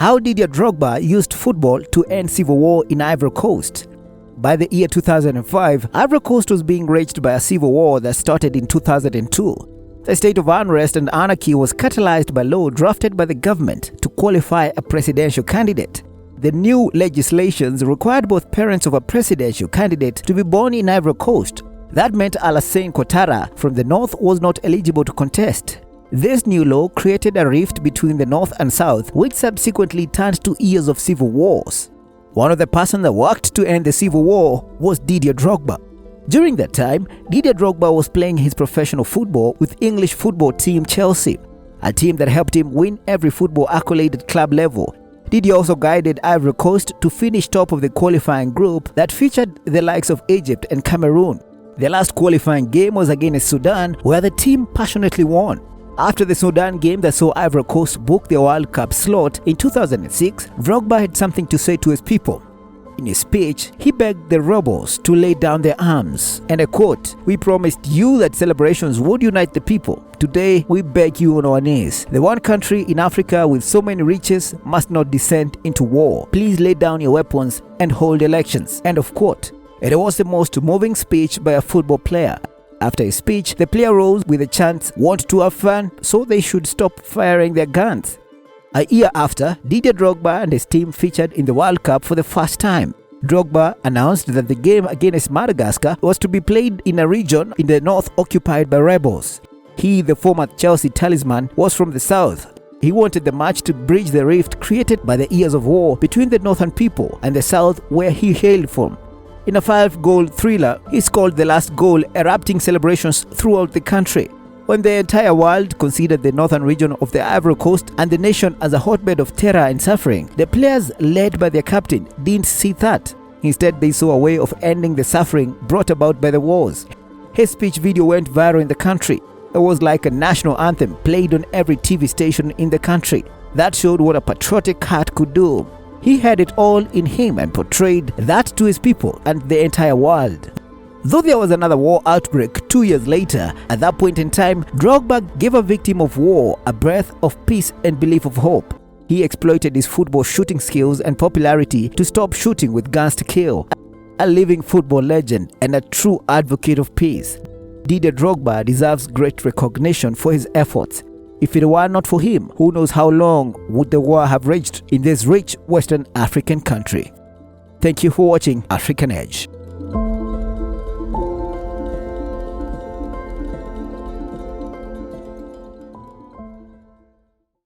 How Didier Drogba used football to end civil war in Ivory Coast. By the year 2005, Ivory Coast was being raged by a civil war that started in 2002. The state of unrest and anarchy was catalyzed by law drafted by the government to qualify a presidential candidate. The new legislations required both parents of a presidential candidate to be born in Ivory Coast. That meant Alassane Ouattara from the north was not eligible to contest. This new law created a rift between the north and south, which subsequently turned to years of civil wars. One of the persons that worked to end the civil war was Didier Drogba. During that time, Didier Drogba was playing his professional football with English football team Chelsea, a team that helped him win every football accolade at club level. Didier also guided Ivory Coast to finish top of the qualifying group that featured the likes of Egypt and Cameroon. The last qualifying game was against Sudan, where the team passionately won. After the Sudan game that saw Ivory Coast book the World Cup slot in 2006, Drogba had something to say to his people. In his speech, he begged the rebels to lay down their arms, and I quote, "We promised you that celebrations would unite the people. Today, we beg you on our knees. The one country in Africa with so many riches must not descend into war. Please lay down your weapons and hold elections." End of quote. It was the most moving speech by a football player. After his speech, the player rose with a chant, "Want to have fun? So they should stop firing their guns." A year after, Didier Drogba and his team featured in the World Cup for the first time. Drogba announced that the game against Madagascar was to be played in a region in the north occupied by rebels. He, the former Chelsea talisman, was from the south. He wanted the match to bridge the rift created by the years of war between the northern people and the south where he hailed from. In a 5-goal thriller, he scored the last goal, erupting celebrations throughout the country. When the entire world considered the northern region of the Ivory Coast and the nation as a hotbed of terror and suffering, the players, led by their captain, didn't see that. Instead, they saw a way of ending the suffering brought about by the wars. His speech video went viral in the country. It was like a national anthem played on every TV station in the country. That showed what a patriotic heart could do. He had it all in him and portrayed that to his people and the entire world. Though there was another war outbreak 2 years later, at that point in time, Drogba gave a victim of war a breath of peace and belief of hope. He exploited his football shooting skills and popularity to stop shooting with guns to kill. A living football legend and a true advocate of peace. Didier Drogba deserves great recognition for his efforts. If it were not for him, who knows how long would the war have raged in this rich Western African country. Thank you for watching African Edge.